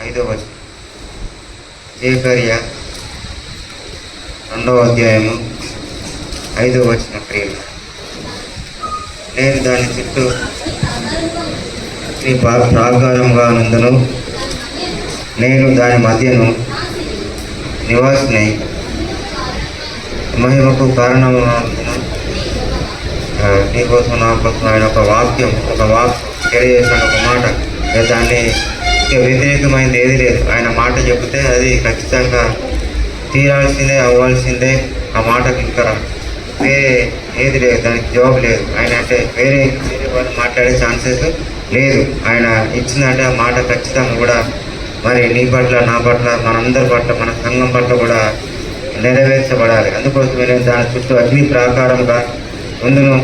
5వ వచనం. జకర్య 2వ అధ్యాయము 5వ వచనం. ప్రియులు, నేను దాని చుట్టూ నీ ప్రాకారంగా నందును, నేను దాని మధ్యను నివాసినై మహిమకు కారణమును. నీకోసం నా కోసం ఆయన ఒక వాక్యం తెలియజేసిన ఒక మాట, దాన్ని వ్యతిరేకమైనది ఏది లేదు. ఆయన మాట చెబితే అది ఖచ్చితంగా తీరాల్సిందే, అవ్వాల్సిందే. ఆ మాటకు ఇంకా వేరే ఏది లేదు, దానికి జవాబు లేదు. ఆయన అంటే వేరే వాళ్ళు మాట్లాడే ఛాన్సెస్ లేదు. ఆయన ఇచ్చిందంటే ఆ మాట ఖచ్చితంగా కూడా మరి నీ పట్ల, నా పట్ల, మనందరి పట్ల, మన సంఘం పట్ల కూడా నెరవేర్చబడాలి. అందుకోసమే నేను దాని చుట్టూ అగ్ని ప్రాకారంగా ఉందును,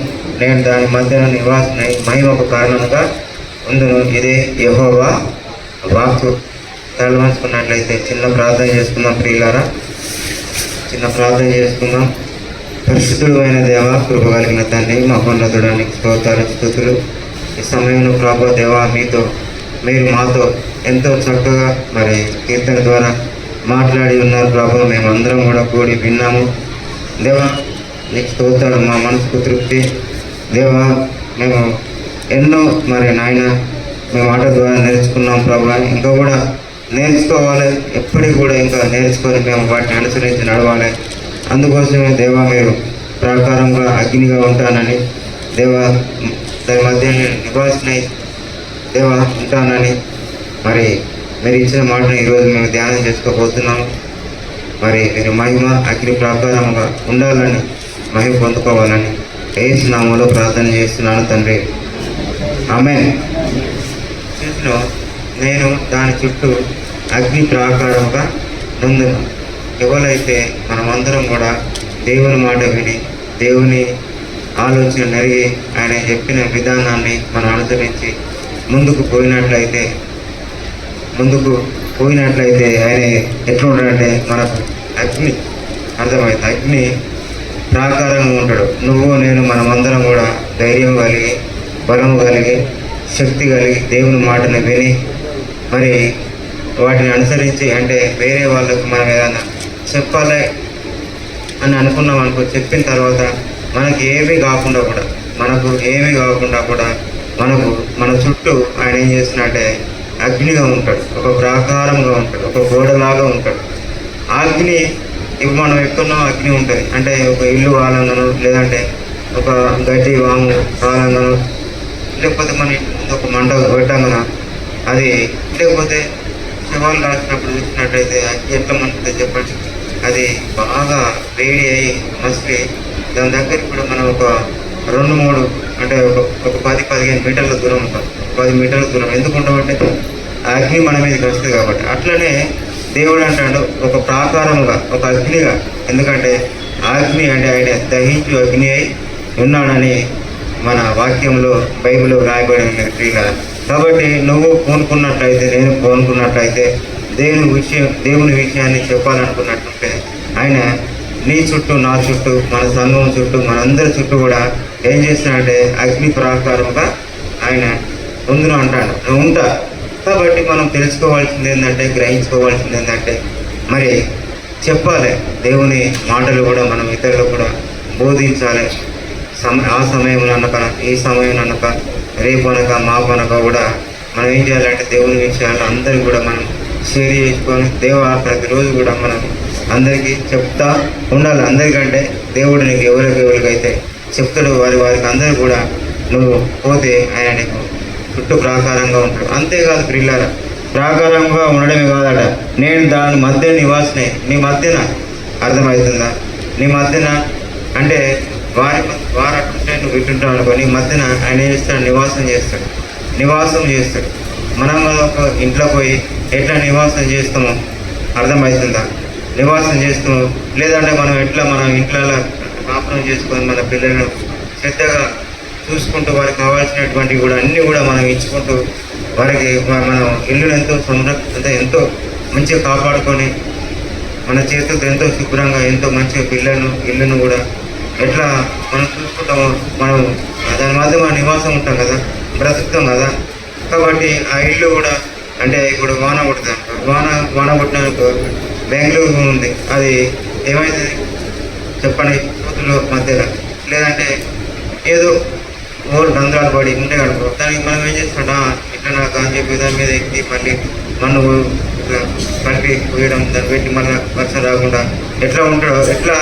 నేను దాని మధ్యన నివాసనై మహిమకు కారణంగా ఉందును. ఇదే యెహోవా వాక్కు. తలవంచుకున్నట్లయితే చిన్న ప్రార్థన చేసుకుందాం. ప్రియులారా, చిన్న ప్రార్థన చేసుకుందాం. పరిశుద్ధుడు అయిన దేవ, కృప కలిగిన తండ్రి, మహోన్నతుడానికి స్తోత్రాలు, స్తుతులు. ఈ సమయంలో ప్రభు దేవా, మీరు మాతో ఎంతో చక్కగా మరి కీర్తన ద్వారా మాట్లాడి ఉన్నారు ప్రభు. మేమందరం కూడా కూడి విన్నాము దేవా. నీకు స్తోత్రాలు. మా మనసుకు తృప్తి దేవా. మేము ఎన్నో మరి నాయన మేము మాట ద్వారా నేర్చుకున్నాం ప్రభు. ఇంకా కూడా నేర్చుకోవాలి, ఎప్పటికి కూడా ఇంకా నేర్చుకొని మేము వాటిని అనుసరించి నడవాలి. అందుకోసమే దేవా, మీరు ప్రాకారంగా అగ్నిగా ఉంటానని దేవా, దాని మధ్య నివాసినై దేవా ఉంటానని మరి మీరు ఇచ్చిన మాటను ఈరోజు మేము ధ్యానం చేసుకోబోతున్నాము. మరి మీరు మహిమ అగ్ని ప్రాకారంగా ఉండాలని, మహిమ పొందుకోవాలని యేసు నామములో ప్రార్థన చేస్తున్నాను తండ్రి, ఆమేన్. నేను దాని చుట్టూ అగ్ని ప్రాకారంగా నుందును. ఎవరైతే మనమందరం కూడా దేవుని మాట విని, దేవుని ఆలోచన నెరిగి, ఆయన చెప్పిన విధానాన్ని మనం అనుసరించి ముందుకు పోయినట్లయితే ఆయన ఎట్లుంటాడంటే మనకు అగ్ని అర్థమైంది. అగ్ని ప్రాకారంగా ఉంటాడు. నువ్వు నేను మనమందరం కూడా ధైర్యం కలిగి, బలము కలిగి, శక్తి కలిగి దేవుని మాటను విని మరి వాటిని అనుసరించి, అంటే వేరే వాళ్ళకు మనం ఏదైనా చెప్పాలి అని అనుకున్నాం అనుకో, చెప్పిన తర్వాత మనకు ఏమీ కాకుండా కూడా మన చుట్టూ ఆయన ఏం చేస్తున్నట్టే అగ్నిగా ఉంటాడు, ఒక ప్రాకారంగా ఉంటాడు, ఒక గోడలాగా ఉంటాడు. అగ్ని ఇప్పుడు మనం ఎక్కడున్నాం అగ్ని ఉంటుంది. అంటే ఒక ఇల్లు కాలంగాను, లేదంటే ఒక గడ్డి వాము కాలంగాను, లేకపోతే మన ఇంటి ముందు ఒక మంట పెట్టంగాన అది, లేకపోతే శవాలు కాల్చినప్పుడు చూసినట్టయితే అగ్ని ఎట్లా మంటుంది చెప్పండి. అది బాగా వేడి అయ్యి మసిలి దాని దగ్గరికి కూడా మనం ఒక 2-3 అంటే ఒక 10-15 మీటర్ల దూరం ఉంటాం. 10 మీటర్ల దూరం ఎందుకు ఉంటామంటే ఆ అగ్ని మన మీదకి వస్తుంది కాబట్టి. అట్లనే దేవుడు అంటాడు ఒక ప్రాకారముగా, ఒక అగ్నిగా. ఎందుకంటే ఆ అగ్ని అంటే ఆయన దహించు అగ్ని అయి ఉన్నాడని మన వాక్యంలో బైబిల్లో రాయబడి ఉన్నది ప్రియుల. కాబట్టి నువ్వు పూనుకున్నట్లయితే, నేను పూనుకున్నట్లయితే, దేవుని విషయాన్ని చెప్పాలనుకున్నట్టుంటే ఆయన నీ చుట్టూ, నా చుట్టూ, మన సంఘం చుట్టూ, మనందరి చుట్టూ కూడా ఏం చేస్తున్నాడంటే అగ్ని ప్రాకారంగా ఆయన ముందును అంటాడు, నువ్వు ఉంటా. కాబట్టి మనం తెలుసుకోవాల్సింది ఏంటంటే, గ్రహించుకోవాల్సింది ఏంటంటే, మరి చెప్పాలి దేవుని మాటలు కూడా మనం ఇతరులు కూడా బోధించాలి. ఆ సమయంలో అనక, ఈ సమయం అనక, రేపు అనక, మాపనక కూడా మనం ఏం చేయాలంటే దేవుని విషయాలు అందరికీ కూడా మనం షేర్ చేసుకొని ప్రతిరోజు కూడా మనం అందరికీ చెప్తా ఉండాలి. అందరికంటే దేవుడు నీకు ఎవరికైతే చెప్తాడు వారికి అందరూ కూడా నువ్వు పోతే ఆయన నీకు చుట్టూ ప్రాకారంగా ఉంటాడు. అంతేకాదు ప్రియులారా, ప్రాకారంగా ఉండడమే కాదట, నేను దాని మధ్య నివాసనే. నీ మధ్యన అర్థమవుతుందా? నీ మధ్యన అంటే వారు అట్టుంటే నువ్వు ఇటుంటావు అనుకో, నీ మధ్యన ఆయన ఏం చేస్తాడు? నివాసం చేస్తాడు. మనం ఒక ఇంట్లో పోయి ఎట్లా నివాసం చేస్తామో అర్థమవుతుందా? నివాసం చేస్తాము. లేదంటే మనం ఇంట్లో కాపురం చేసుకొని మన పిల్లలను శ్రద్ధగా చూసుకుంటూ వారికి కావాల్సినటువంటివి కూడా అన్నీ కూడా మనం ఇచ్చుకుంటూ వారికి మనం ఇల్లును ఎంతో మంచిగా కాపాడుకొని మన చేతులతో ఎంతో శుభ్రంగా, ఎంతో మంచిగా ఇల్లును కూడా ఎట్లా మనం చూసుకుంటామో, మనం దాని మధ్య మన నివాసం ఉంటాం కదా, బ్రతుకుతాం కదా. కాబట్టి ఆ ఇల్లు కూడా అంటే ఇప్పుడు వాన కొడుతుంది, వాన వాన కొట్టినాక బెంగళూరు ఉంది, అది ఏమవుతుంది చెప్పండి, కూతురు మధ్యలో లేదంటే ఏదో ఓల్డ్ రంధ్రాలు పడి ఉంటే కనుకో, దానికి మనం ఏం చేస్తుంటాం, ఇట్లా నాకు అని చెప్పి దాని మీద ఎక్కి మళ్ళీ మన్ను ఇట్లా కలిపి పోయడం, దాన్ని పెట్టి మళ్ళీ వర్షం రాకుండా ఎట్లా ఉంటాడో ఎట్లా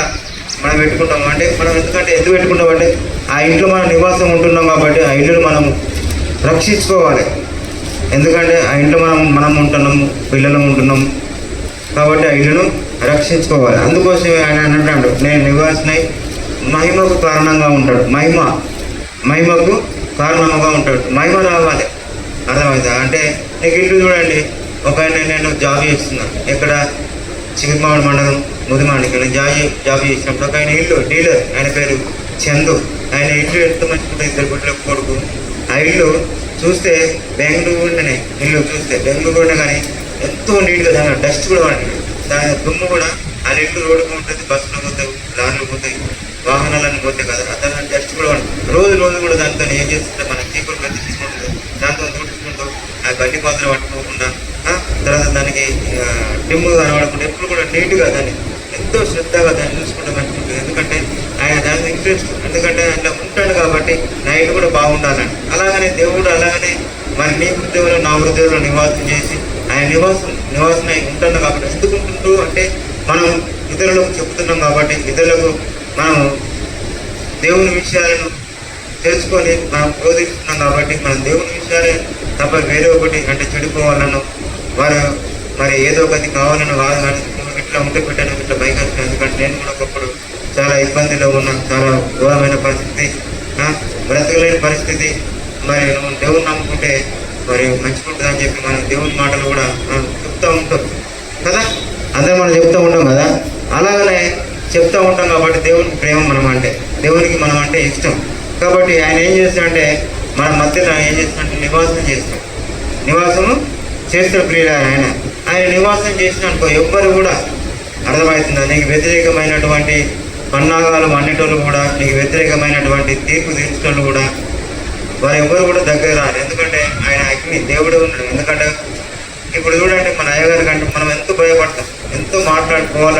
మనం పెట్టుకుంటాం అంటే, మనం ఎందుకు పెట్టుకుంటాం అంటే ఆ ఇంట్లో మనం నివాసం ఉంటున్నాం కాబట్టి ఆ ఇల్లును మనం రక్షించుకోవాలి. ఎందుకంటే ఆ ఇంట్లో మనం ఉంటున్నాము, పిల్లలు ఉంటున్నాము కాబట్టి ఆ ఇల్లును రక్షించుకోవాలి. అందుకోసమే ఆయన అంటాడు, నేను నివాసినై మహిమకు కారణంగా ఉంటాడు. మహిమకు కారణంగా ఉంటాడు. మహిమ రావాలి, అర్థమవుతా అంటే నీకు ఇల్లు చూడండి, ఒక నేను జాబ్ చేస్తున్నాను ఎక్కడ, చిగురుమావిడి మండలం ముదిమాడికి నేను జాబ్ చేసినప్పుడు ఒక ఆయన ఇల్లు డీలర్, ఆయన పేరు చందు. ఆయన ఇల్లు ఎంత మంచిగా ఇద్దరు బిడ్డల కొడుకు. ఆ ఇల్లు చూస్తే బెంగళూరులోనే ఇల్లు చూస్తే బెంగళూరులోనే కానీ ఎంతో నీట్గా, దాని డస్ట్ కూడా వాడి, దాని దుమ్ము కూడా ఆ ఇల్లు రోడ్డుకు ఉంటుంది, బస్సులు పోతాయి, లారీలు పోతాయి, వాహనాలన్నీ పోతాయి కదా, దాని డస్ట్ కూడా వాడి రోజు కూడా దాంతో ఏం చేస్తుంటే మన చీపురు పెద్ద తీసుకుంటుంది, దాంతో తుడుచుకుంటూ ఆ గడ్డి పాత్ర పట్టుకోకుండా తర్వాత దానికి డిమ్ము కనబడకుండా ఎప్పుడు కూడా నీట్గా దాన్ని ఎంతో శ్రద్ధగా దాన్ని చూసుకుంటే మంచిగా. ఎందుకంటే ఆయన దాని ఇంట్రెస్ట్, ఎందుకంటే అట్లా ఉంటాడు కాబట్టి నా ఇల్లు కూడా బాగుండాలని. అలాగనే దేవుడు అలాగనే మరి నీ హృదయంలో నా హృదయంలో నివాసం చేసి ఆయన నివాసం ఉంటాడు కాబట్టి, ఎందుకు ఉంటుంటూ అంటే మనం ఇతరులకు చెప్తున్నాం కాబట్టి, ఇతరులకు మనం దేవుని విషయాలను తెలుసుకొని మనం బోధిస్తున్నాం కాబట్టి, మనం దేవుని విషయాలే తప్ప వేరే ఒకటి అంటే చెడిపోవాలను వారు మరి ఏదో ఒకటి కావాలని వారు కానీ ఇట్లా ఉంటే పెట్టాను ఇట్లా బైక్ వచ్చిన. ఎందుకంటే నేను కూడా ఒకప్పుడు చాలా ఇబ్బందిలో ఉన్నాను, చాలా ఘోరమైన పరిస్థితి, బ్రతకలేని పరిస్థితి. మరి నువ్వు దేవుని నమ్ముకుంటే మరి మంచిగుంటుంది అని చెప్పి మనం దేవుని మాటలు కూడా మనం చెప్తూ ఉంటాం కదా, అందరూ మనం చెప్తూ ఉంటాం కదా. అలాగనే చెప్తూ ఉంటాం కాబట్టి దేవునికి ప్రేమ మనం అంటే, దేవునికి మనం అంటే ఇష్టం కాబట్టి ఆయన ఏం చేస్తాడంటే మన మధ్యలో ఏం చేస్తాడంటే నివాసము చేస్తాడు ప్రియులు. ఆయన నివాసం చేసిన అనుకో ఎవ్వరు కూడా, అర్థమవుతుందా, నీకు వ్యతిరేకమైనటువంటి పన్నాగాలు అన్నిటోళ్ళు కూడా, నీకు వ్యతిరేకమైనటువంటి తీర్పు తీర్చేటోళ్ళు కూడా వారు ఎవ్వరు కూడా దగ్గర రారు. ఎందుకంటే ఆయన అగ్ని దేవుడు ఉన్నాడు. ఎందుకంటే ఇప్పుడు చూడండి మన అయ్యగారి కంటే మనం ఎంతో భయపడతాం, ఎంతో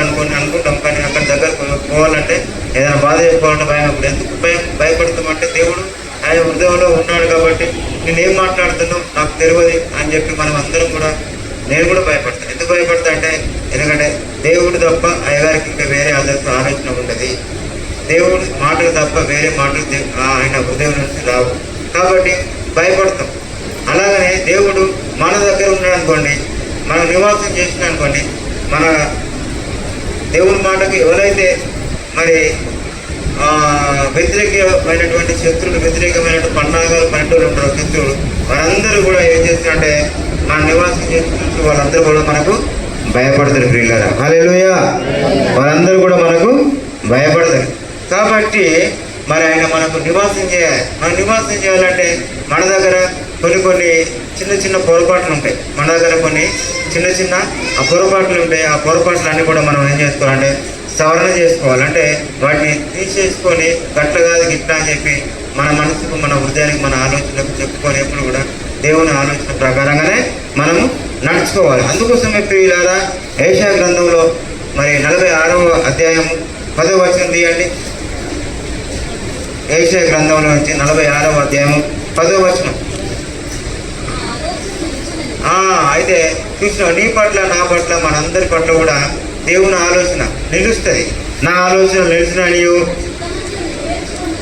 అనుకుంటాం కానీ అక్కడ దగ్గర పోవాలంటే ఏదైనా బాధ చేసుకోవాలంటే భయం. అప్పుడు ఎందుకు భయపడతామంటే దేవుడు ఆయన హృదయంలో ఉన్నాడు కాబట్టి నేనేం మాట్లాడుతున్నావు నాకు తెలియదు అని చెప్పి మనం అందరం కూడా, నేను కూడా భయపడతాను. ఎందుకు భయపడతా అంటే ఎందుకంటే దేవుడు తప్ప అయ్యగారికి ఇంకా వేరే ఆలోచన ఉండదు. దేవుడు మాటలు తప్ప వేరే మాటలు ఆయన హృదయం నుంచి రావు కాబట్టి భయపడతాం. అలాగనే దేవుడు మన దగ్గర ఉన్నాడు అనుకోండి, మనం నివాసం చేసిన అనుకోండి, మన దేవుని మాటకు ఎవరైతే మరి వ్యతిరేకమైనటువంటి శత్రువులు, వ్యతిరేకమైనటువంటి పన్నాగాలు పన్నెండు ఉంటారు శత్రువులు, వారందరూ కూడా ఏం చేస్తారంటే మన నివాసం చేస్తూ వాళ్ళందరూ కూడా మనకు భయపడతారు ప్రియులారా. హల్లెలూయా. వాళ్ళందరూ కూడా మనకు భయపడతారు కాబట్టి మరి ఆయన మనకు నివాసం చేయాలి. మనం నివాసం చేయాలంటే మన దగ్గర కొన్ని చిన్న పొరపాట్లు ఉంటాయి, మన దగ్గర కొన్ని చిన్న పొరపాట్లు ఉంటాయి. ఆ పొరపాట్లు అన్నీ కూడా మనం ఏం చేసుకోవాలంటే సవరణ చేసుకోవాలంటే వాటిని తీసేసుకొని గట్ల కాదు గిట్లా అని చెప్పి మన మనసుకు, మన హృదయానికి, మన ఆలోచనలకు చెప్పుకొని ఎప్పుడు కూడా దేవుని ఆలోచన ప్రకారంగానే మనము నడుచుకోవాలి. అందుకోసమే ప్రియులారా యెషయా గ్రంథంలో మరి 46వ అధ్యాయము 10వ వచనం తీయండి. యెషయా గ్రంథంలో నుంచి 46వ అధ్యాయము 10వ వచనం. అయితే చూసిన నీ పట్ల నా పట్ల మనందరి పట్ల కూడా దేవుని ఆలోచన నిలుస్తుంది. నా ఆలోచన నిలిచిన నీవు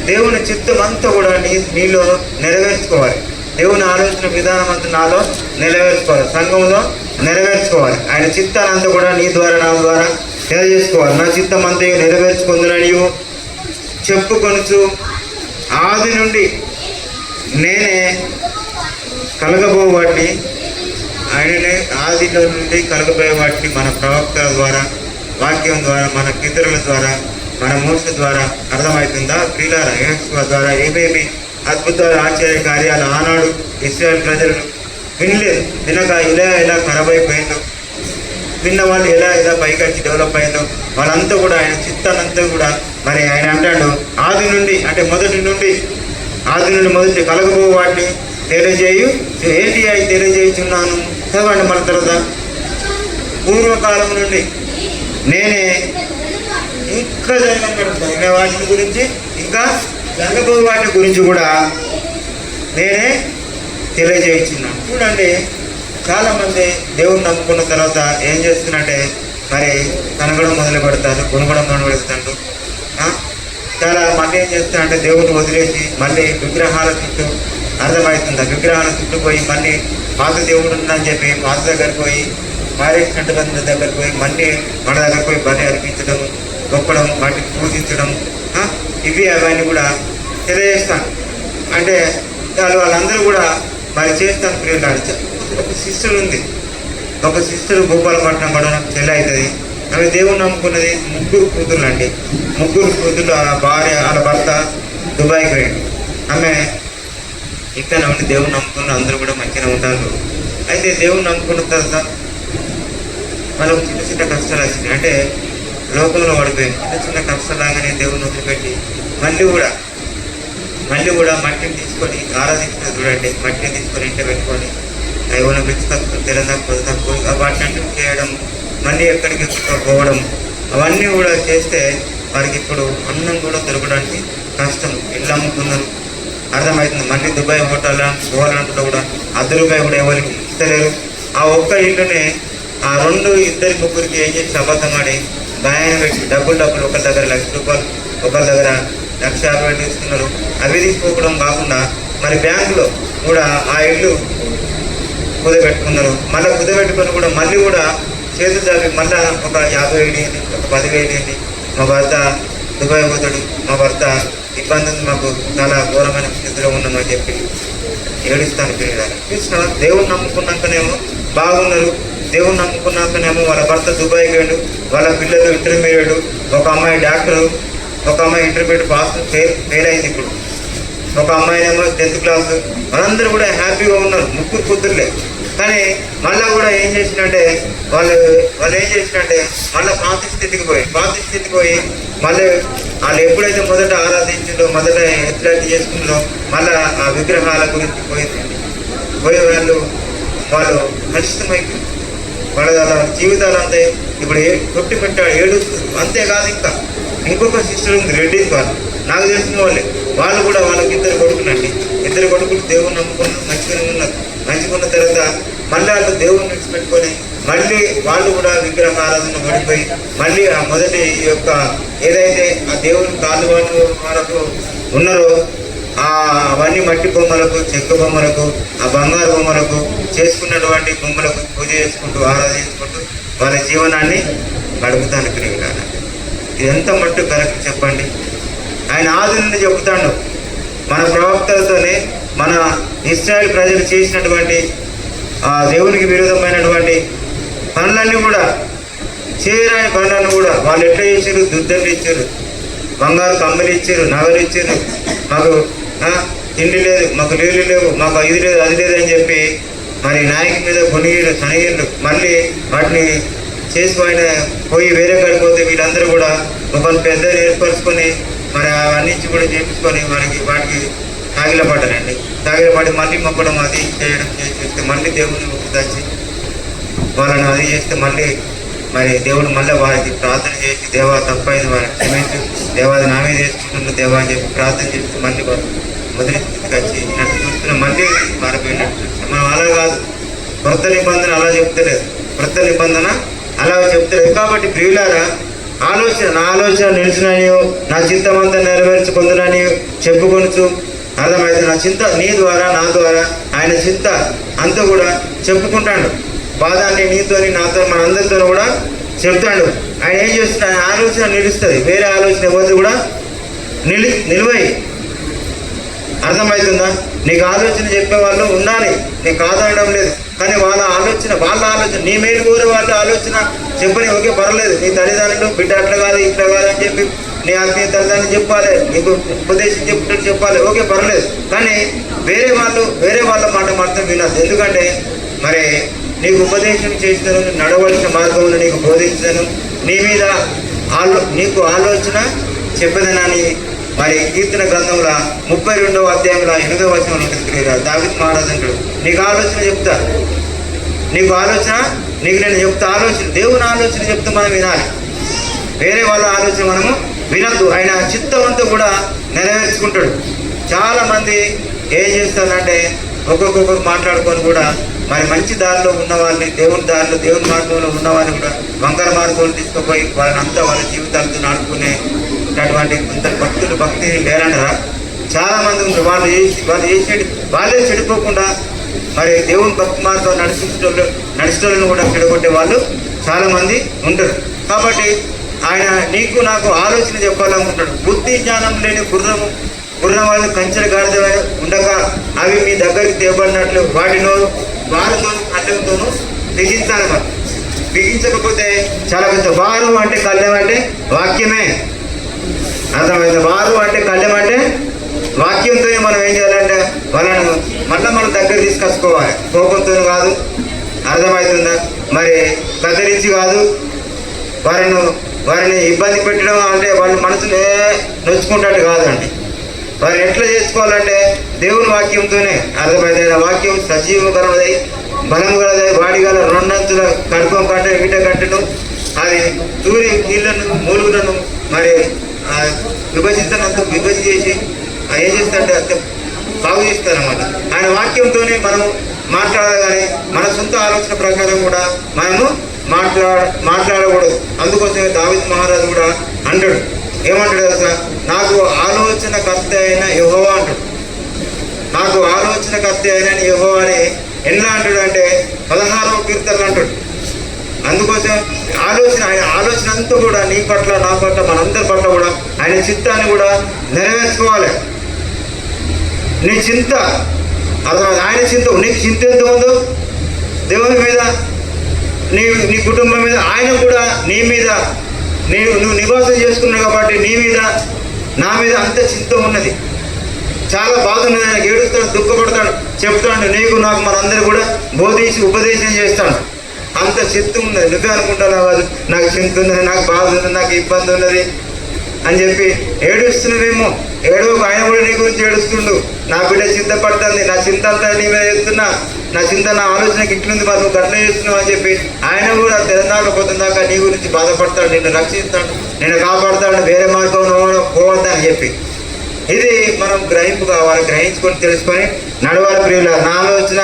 దేవుని చిత్తం అంతా కూడా నీలో నెరవేర్చుకోవాలి. దేవుని ఆలోచన విధానం అంతా నాలో నెరవేర్చుకోవాలి, సంఘంలో నెరవేర్చుకోవాలి. ఆయన చిత్తానంతా కూడా నీ ద్వారా నా ద్వారా తెలియజేసుకోవాలి. నా చిత్తం అంతా నెరవేర్చుకుందని నీవు చెప్పుకొనుచు ఆది నుండి నేనే కలగబో వాటిని, ఆయననే ఆదిలో నుండి కలగబోయే వాటిని మన ప్రవక్తల ద్వారా, వాక్యం ద్వారా, మన పితరుల ద్వారా, మన మోస ద్వారా అర్థమవుతుందా ప్రియులారా? యెహోషువ ద్వారా ఏమేమి అద్భుతాలు, ఆశ్చర్య కార్యాలు ఆనాడు ఇశ్రాయేలు ప్రజలు వినలేదు. వినక ఎలా ఖరాబ్ అయిపోయిందో, విన్న వాళ్ళు ఎలా పైకి వచ్చి డెవలప్ అయిందో వాళ్ళంతా కూడా ఆయన చిత్తానంతా కూడా మరి ఆయన అంటాడు ఆది నుండి అంటే మొదటి నుండి కలగబో వాటిని తెలియజేయు. ఏంటి అవి తెలియజేయుచున్నాను చదవండి మన తర్వాత. పూర్వకాలం నుండి నేనే ఇంకా జరిగిన వాటి గురించి ఇంకా జరగబోయే వాటి గురించి కూడా నేనే తెలియజేయించున్నాను. చూడండి, చాలామంది దేవుని నమ్ముకున్న తర్వాత ఏం చేస్తున్నట్టే మరి కనగడం మొదలు పెడతారు, కొనగడం మొదలు పెడతారు. చాలా మళ్ళీ ఏం చేస్తారంటే దేవుని వదిలేసి మళ్ళీ విగ్రహాల చుట్టూ, అర్థమవుతుంది, విగ్రహాల చుట్టూ పోయి మళ్ళీ పాత దేవుడు ఉందని చెప్పి పాత దగ్గరికి పోయి మ్యారేజ్ సెంటర్ దగ్గరికి పోయి మళ్ళీ మన దగ్గరికి పోయి బలి అర్పించడం, గొప్పడం, వాటిని పూజించడం, ఇవి అవన్నీ కూడా తెలియజేస్తాను. అంటే వాళ్ళందరూ కూడా మరి చేస్తాను. ప్రియులాడు, ఒక సిస్టర్ ఉంది, ఒక సిస్టర్ గోపాలపట్నం కూడా చెల్లి అవుతుంది. ఆమె దేవుని నమ్ముకున్నది. 3 కూతుర్లు అండి. 3 కూతుర్లు. ఆ భార్య, వాళ్ళ భర్త దుబాయ్కి పోయింది. ఆమె ఇక్కడ ఉండి దేవుని నమ్ముకున్న అందరూ కూడా మంచిగా ఉంటారు. అయితే దేవుని నమ్ముకున్న తర్వాత వాళ్ళకు చిన్న చిన్న కష్టాలు వచ్చినాయి. అంటే లోకంలో పడిపోయింది. చిన్న చిన్న కష్టాలు లాగానే దేవుని వదిలిపెట్టి మళ్ళీ కూడా మట్టిని తీసుకొని ఆరాధించిన చూడండి. మట్టిని తీసుకొని ఇంట పెట్టుకొని ఏమైనా పిచ్చుకత్తులు తెలంగాణ పొందుతాం వాటిని చేయడం, మళ్ళీ ఎక్కడికి పోవడం, అవన్నీ కూడా చేస్తే వారికి ఇప్పుడు అన్నం కూడా దొరకడానికి కష్టం. ఇల్లు అమ్ముకున్నారు, అర్థమవుతుంది. మళ్ళీ దుబాయ్ హోటల్ పోవాలంటే కూడా ₹10 కూడా ఎవరికి ఇస్తలేరు. ఆ ఒక్క ఇల్లునే ఆ 2, 2, 3 ఏం చేసి అబద్ధం ఆడి భయాన్ని పెట్టి డబ్బులు ఒకరి దగ్గర ₹1,00,000, ఒకరి దగ్గర ₹1,50,000 తీసుకున్నారు. అవి తీసుకోవడం కాకుండా మరి బ్యాంకులో కూడా ఆ ఇల్లు కుదపెట్టుకున్నారు. మళ్ళీ కుదపెట్టుకొని కూడా మళ్ళీ కూడా చేతులు చాపి మళ్ళీ ఒక 50,000 ఏంటి, ఒక 10,000 ఏంటి, మా భర్త దుబాయ్ పోతాడు, మా భర్త ఇబ్బంది ఉంది, మాకు చాలా ఘోరమైన స్థితిలో ఉన్నామని చెప్పి ఏడుస్తాను. చూసిన దేవుని నమ్ముకున్నాకనేమో బాగున్నారు. దేవుని నమ్ముకున్నాకనేమో వాళ్ళ భర్త దుబాయ్కి వెళ్ళాడు, వాళ్ళ పిల్లలు ఇంటర్మీడియట్, ఒక అమ్మాయి డాక్టరు, ఒక అమ్మాయి ఇంటర్మీడియట్ పాస్ ఫెయిల్ అయింది. ఇప్పుడు ఒక అమ్మాయి ఏమో 10th క్లాస్. వాళ్ళందరూ కూడా హ్యాపీగా ఉన్నారు, 3 కూతుర్లే. కానీ మళ్ళీ కూడా ఏం చేసినట్టే వాళ్ళు ఏం చేసినట్టే మళ్ళీ పాత స్థితికి పోయి మళ్ళీ వాళ్ళు ఎప్పుడైతే మొదట ఆరాధించిందో, మొదట ఎట్లయితే చేసుకున్నారో మళ్ళీ ఆ విగ్రహాల గురించి పోయి వాళ్ళు కలుషితమైపోయి వాళ్ళ జీవితాలు అంతే ఇప్పుడు కొట్టి పెట్టాడు, ఏడుస్తారు. అంతేకాదు ఇంకా ఇంకొక సిస్టర్ ఉంది, రెడ్డి వాళ్ళు, నాకు తెలిసిన వాళ్ళు కూడా వాళ్ళకి 2 కొడుకులండి. 2 కొడుకులు దేవుని నమ్ముకున్నారు, మంచిగా ఉన్న తర్వాత మళ్ళీ వాళ్ళు దేవుని విడిచిపెట్టుకొని మళ్ళీ వాళ్ళు కూడా విగ్రహారాధన పడిపోయి మళ్ళీ ఆ మొదటి యొక్క ఏదైతే ఆ దేవుని కాళ్ళు వాళ్ళకు ఉన్నారో అవన్నీ మట్టి బొమ్మలకు, చెక్క బొమ్మలకు, ఆ బంగారు బొమ్మలకు, చేసుకున్నటువంటి బొమ్మలకు పూజ చేసుకుంటూ ఆరాధించుకుంటూ వాళ్ళ జీవనాన్ని గడుపుతాను. ప్రియులారా, ఇది ఎంత మట్టు కరెక్ట్ చెప్పండి? ఆయన ఆది నుండి చెబుతాడు, మన ప్రవక్తలతోనే మన ఇశ్రాయేలు ప్రజలు చేసినటువంటి దేవునికి విరోధమైనటువంటి పనులన్నీ కూడా, చేయరాని పనులను కూడా వాళ్ళు ఎట్లా చేశారు? దుద్దలు ఇచ్చారు, బంగారు కమ్మలు ఇచ్చారు, నగలు ఇచ్చారు. మాకు తిండి లేదు, మాకు నీళ్ళు లేవు, మాకు ఇది లేదు, అది లేదు అని చెప్పి మరి నాయకుల మీద కొనిగిళ్ళు సనిగిళ్ళు మళ్ళీ వాటిని చేసుకుని పోయి వేరే కాడికి పోతే వీళ్ళందరూ కూడా ఒకరిని పెద్దలు ఏర్పరచుకొని మరి అవన్నీ కూడా చేపించుకొని వాటికి తాగిలపడ్డారండి. తాగిలపడి మళ్ళీ మొక్కడం, అది చేయడం చేస్తే మళ్ళీ దేవుని తెచ్చి వాళ్ళని అది చేస్తే మళ్ళీ మరి దేవుడు మళ్ళీ వారికి ప్రార్థన చేసి, దేవా తప్పైంది వారిని క్షమించు, దేవాది నా మీద వేసుకుంటున్న దేవా అని చెప్పి ప్రార్థన చేస్తే మళ్ళీ వారు మొదటి స్థితికి వచ్చి నన్ను చూస్తున్న మళ్ళీ మారిపోయినట్టు. మనం అలా కాదు, కొత్త నిబంధన అలా చెప్తలేదు, కొత్త నిబంధన అలా చెప్తలేదు. కాబట్టి ప్రియులారా, నా ఆలోచన నిలిచిననియో, నా చింతమంతా నెరవేర్చుకుందునని చెప్పుకొనుచు, అర్థమైతే నా చింత నీ ద్వారా, నా ద్వారా ఆయన చింత అంతా కూడా చెప్పుకుంటాడు. బాధాన్ని నీతోని, నాతో, మన అందరితో కూడా చెప్తాడు. ఆయన ఏం చేస్తున్నాడు? ఆయన ఆలోచన నిలుస్తుంది, వేరే ఆలోచన ఎవరిది కూడా నిలువై. అర్థమవుతుందా? నీకు ఆలోచన చెప్పే వాళ్ళు ఉండాలి, నీకు కాదనడం లేదు. కానీ వాళ్ళ ఆలోచన నీ మేలు కోరే వాళ్ళ ఆలోచన చెప్పని ఓకే పర్లేదు. నీ తల్లిదండ్రులు బిడ్డ అట్లా కాదు ఇట్లా కాదు అని చెప్పి నీ ఆత్మీయ తల్లిదండ్రులు చెప్పాలి, నీకు ఉపదేశం చెప్పుకుంటూ చెప్పాలి, ఓకే పర్లేదు. కానీ వేరే వాళ్ళ మాట మాత్రం వినద్దు. ఎందుకంటే మరి నీకు ఉపదేశం చేసినాను, నడవలసిన మార్గంలో నీకు బోధించాను, నీ మీద నీకు ఆలోచన చెప్పదనని మరి కీర్తన గ్రంథంలో 32వ అధ్యాయంలో 8వ వచనంలో ఉంటుంది. దావీదు మహారాజు అంటాడు, నీకు ఆలోచన చెప్తా, నీకు ఆలోచన నీకు నేను చెప్తా ఆలోచన, దేవుని ఆలోచన చెప్తే మనం వినాలి. వేరే వాళ్ళ ఆలోచన మనము వినద్దు. ఆయన చిత్తం అంతా కూడా నెరవేర్చుకుంటాడు. చాలామంది ఏం చేస్తారంటే ఒక్కొక్కరు మాట్లాడుకొని కూడా మరి మంచి దారిలో ఉన్న వాళ్ళని, దేవుని దారిలో దేవుని మార్గంలో ఉన్న వాళ్ళని కూడా వంకర మార్గంలో తీసుకుపోయి వాళ్ళని అంతా వాళ్ళ జీవితాలతో నడుపుకునేటటువంటి కొంత భక్తి లేరంటారా? చాలామంది ఉంటారు. వాళ్ళు చేసేది వాళ్ళే చెడిపోకుండా మరి దేవుని భక్తి మార్గం నడిచేటోళ్ళని కూడా చెడగొట్టే వాళ్ళు చాలామంది ఉంటారు. కాబట్టి ఆయన నీకు నాకు ఆలోచన చెప్పాలనుకుంటాడు. బుద్ధి జ్ఞానం లేని గుర్రం వాళ్ళు కంచెల గాడిద ఉండక అవి మీ దగ్గరికి తేబడినట్లు వాటిలో వాళ్ళతో కళ్ళెంతోనూ బిగించాలి. మరి బిగించకపోతే చాలా పెద్ద బారు అంటే కళ్ళెం అంటే వాక్యమే అర్థమైంది. బారు అంటే కళ్ళెం అంటే వాక్యంతోనే మనం ఏం చేయాలంటే వాళ్ళను మళ్ళీ మనం దగ్గర తీసుకొచ్చుకోవాలి. కోపంతో కాదు, అర్థమవుతుందా? మరి కదిరించి కాదు, వారిని ఇబ్బంది పెట్టడం అంటే వాళ్ళ మనసునే నొచ్చుకుంటాడు కాదండి. వారిని ఎట్లా చేసుకోవాలంటే దేవుని వాక్యంతోనే. అర్థమైంది. వాక్యం సజీవకరమదై బలము గలదై వాడిగల రెండంచుల కడుపం కంటే ఈట కట్టను అది తూరి కీళ్లను మూలుగులను మరి విభజించి చేసి ఏం చేస్తారంటే అంతే బాగు చేస్తారన్నమాట. ఆయన వాక్యంతోనే మనము మాట్లాడాలి. కానీ మన సొంత ఆలోచన ప్రకారం కూడా మనము మాట్లాడకూడదు. అందుకోసమే దావీదు మహారాజు కూడా అంటాడు, ఏమంటాడు తెలుసా? నాకు ఆలోచన కర్త అయిన యెహోవా అంటాడు. నాకు ఆలోచన కర్త అయిన యెహోవా అని ఎట్లా అంటాడు అంటే 16వ కీర్తనలు అంటాడు. అందుకోసం ఆయన ఆలోచన అంతా కూడా నీ పట్ల, నా పట్ల, మనందరి పట్ల కూడా ఆయన చిత్తాన్ని కూడా నెరవేర్చుకోవాలి. నీ చింత అర్థమైంది. ఆయన చింత, నీకు చింత ఎంత ఉందో దేవుని మీద, నీ కుటుంబం మీద, ఆయన కూడా నీ మీద నువ్వు నివాసం చేసుకున్నావు కాబట్టి నీ మీద, నా మీద అంత చింత ఉన్నది. చాలా బాధ ఉన్నది. ఆయన ఏడుస్తాడు, దుఃఖపడతాడు, చెప్తాడు, నీకు నాకు మనందరూ కూడా బోధించి ఉపదేశం చేస్తాడు. అంత చింత ఉన్నది. నువ్వే అనుకుంటాను కాదు నాకు చింత ఉన్నది, నాకు బాధ ఉన్నది, నాకు ఇబ్బంది ఉన్నది అని చెప్పి ఏడుస్తున్నదేమో. ఆయన కూడా నీ గురించి ఏడుస్తుండు. నా బిడ్డ చింతపడుతుంది, నా చింత అంతా నీ మీద చేస్తున్నా, నా చింత నా ఆలోచనకి ఇట్లుంది, మరి నువ్వు గట్ల చేస్తున్నావు అని చెప్పి ఆయన కూడా తెలంగాణ పోతుందాకా నీ గురించి బాధపడతాడు, నిన్ను రక్షిస్తాడు, నిన్ను కాపాడుతాడు, వేరే మార్గంలో పోవద్దని చెప్పి. ఇది మనం గ్రహింపు కావాలి. గ్రహించుకొని తెలుసుకొని నడవాలి. ప్రియుల నా ఆలోచన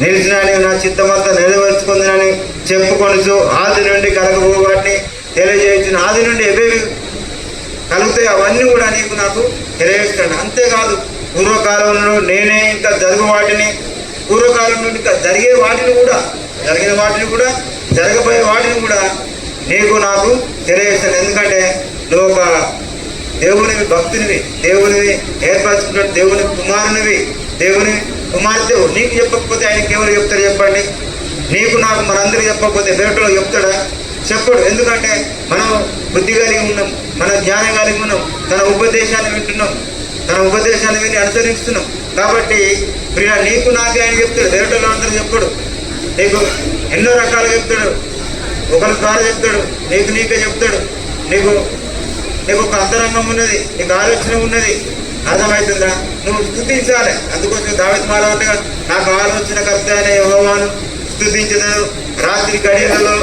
నిలిచినని, నా చిత్తమంతా నెరవేర్చుకుందని చెప్పుకొనుచు ఆది నుండి కలగబో వాటిని తెలియజేయించిన, ఆది నుండి ఏవేవి కలుగుతాయి అవన్నీ కూడా నీకు నాకు నెరవేర్చుతాడు. అంతేకాదు పూర్వకాలంలో నేనే ఇంకా పూర్వకాలం నుండి ఇంకా జరిగిన వాటిని కూడా జరగబోయే వాటిని కూడా నీకు నాకు తెలియజేస్తాను. ఎందుకంటే నువ్వు ఒక దేవునివి, భక్తునివి, దేవునివి ఏర్పరచుకున్నట్టు దేవుని కుమారునివి, దేవుని కుమార్తెవు. నీకు చెప్పకపోతే ఆయనకి ఎవరు చెప్తారు చెప్పండి? నీకు నాకు మనందరికీ చెప్పకపోతే వేటలో చెప్తాడా? చెప్పడు. ఎందుకంటే మనం బుద్ధి కలిగి ఉన్నాం, మనం జ్ఞానం కలిగి ఉన్నాం, తన ఉపదేశాన్ని వింటున్నాం, తన ఉపదేశాన్ని విని అనుసరిస్తున్నాం. కాబట్టి ప్రియ నీకు నాకే ఆయన చెప్తాడు, వేటలో అందరూ చెప్పడు. నీకు ఎన్నో రకాలుగా చెప్తాడు, ఒకరి ద్వారా చెప్తాడు, నీకే చెప్తాడు. నీకు ఒక అంతరంగం ఉన్నది, నీకు ఆలోచన ఉన్నది, అర్థమవుతుందా? నువ్వు స్తుతించాలి. అందుకోసం దావీదు మహారాజుగా నాకు ఆలోచన కర్త అయిన యెహోవాను స్తుతించదు రాత్రి గడియలలో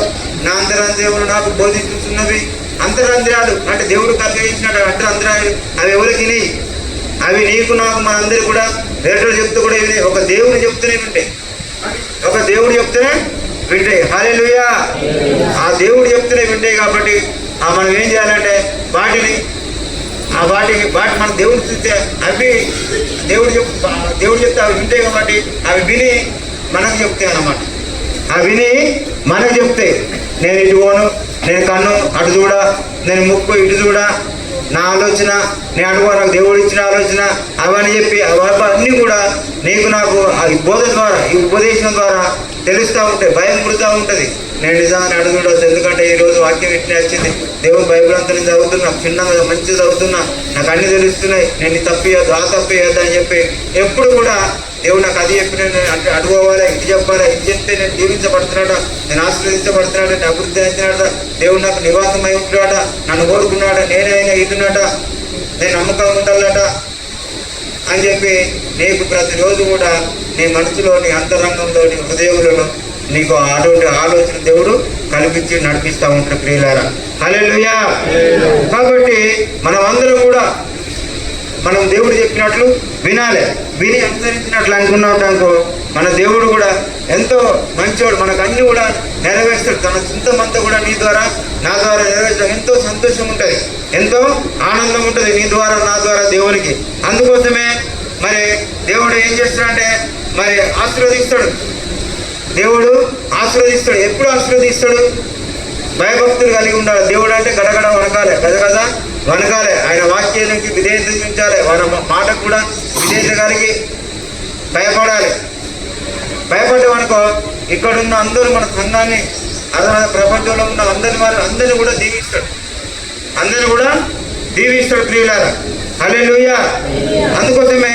నా అంతరంద్రియములు నాకు బోధించుతున్నవి. అంతరంద్రియాలు అంటే దేవుడు కలిగించినట్టు అంతరంద్రియాలు అవి ఎవరికి? అవి నీకు నాకు మనందరూ కూడా వేరే చెప్తూ కూడా ఇవి ఒక దేవుడు చెప్తూనే వింటాయి. ఒక దేవుడు చెప్తూనే వింటాయి. హల్లెలూయా. ఆ దేవుడు చెప్తూనే వింటాయి. కాబట్టి మనం ఏం చేయాలంటే వాటి మన దేవుడు చూస్తే అవి దేవుడు చెప్తే అవి వింటాయి. కాబట్టి అవి విని మనకు చెప్తాయి అన్నమాట. అవి విని మనకు చెప్తాయి. నేను ఇటు పోను, నేను కన్ను అటు చూడ, నేను ముక్కు ఇటు చూడ, నా ఆలోచన నేను అడుగు, నాకు దేవుడు ఇచ్చిన ఆలోచన అవన్నీ చెప్పి అవన్నీ కూడా నీకు నాకు ఈ బోధ ద్వారా, ఈ ఉపదేశం ద్వారా తెలుస్తూ ఉంటాయి. భయం పుడుతూ ఉంటుంది. నేను నిజంగానే అడుగుండవచ్చు. ఎందుకంటే ఈరోజు వాక్యం ఇట్లా వచ్చింది, దేవుడు బైబిల్ అంతా నేను చదువుతున్నా, చిన్నగా మంచిగా చదువుతున్నా, నాకు అన్ని తెలుస్తున్నాయి, నేను తప్పియద్దు, ఆ తప్పియద్దు అని చెప్పి ఎప్పుడు కూడా దేవుడు నాకు అది చెప్పి నేను అంటే అడుగుకోవాలి, ఇది చెప్పాలి, ఇది చెప్తే నేను జీవించబడుతున్నాడా, నేను ఆశీర్వదించబడుతున్నాడా, నేను అభివృద్ధి అవుతున్నాడా, దేవుడు నాకు నివాసం అయి ఉంటున్నాడా, నన్ను కోరుకున్నాడా, నేనైనా ఇటున్నాడా, నేను నమ్మకం ఉండాలట అని చెప్పి నీకు ప్రతిరోజు కూడా నీ మనసులోని అంతరంగంలోని హృదయంలో నీకు అటువంటి ఆలోచన దేవుడు కల్పించి నడిపిస్తూ ఉంటాడు ప్రియులారా. హల్లెలూయా. కాబట్టి మనం అందరం కూడా మనం దేవుడు చెప్పినట్లు వినాలి. విని అనుసరించినట్లు అనుకున్నాం మన దేవుడు కూడా ఎంతో మంచివాడు, మనకు అన్ని కూడా నెరవేరుస్తాడు. తన చింతమంతా కూడా నీ ద్వారా నా ద్వారా నెరవేర్చడం ఎంతో సంతోషం ఉంటుంది, ఎంతో ఆనందం ఉంటుంది నీ ద్వారా నా ద్వారా దేవునికి. అందుకోసమే మరి దేవుడు ఏం చేస్తాడంటే మరి ఆశీర్వదిస్తాడు. దేవుడు ఆశీర్వదిస్తాడు. ఎప్పుడు ఆశీర్వదిస్తాడు? భయభక్తులు కలిగి ఉండాలి. దేవుడు అంటే గడగడ వనకాలే, గదగద వనకాలే. ఆయన వాక్యానికి విధేయత చూపించాలి. మన మాటకు కూడా విధేయత కలిగి భయపడాలి. భయపడ్డామనుకో ఇక్కడున్న అందరూ మన సంఘాన్ని అర్థమైన ప్రపంచంలో ఉన్న అందరినీ కూడా దీవిస్తాడు. అందరిని కూడా దీవిస్తాడు ప్రియులారా. హల్లెలూయా. అందుకోసమే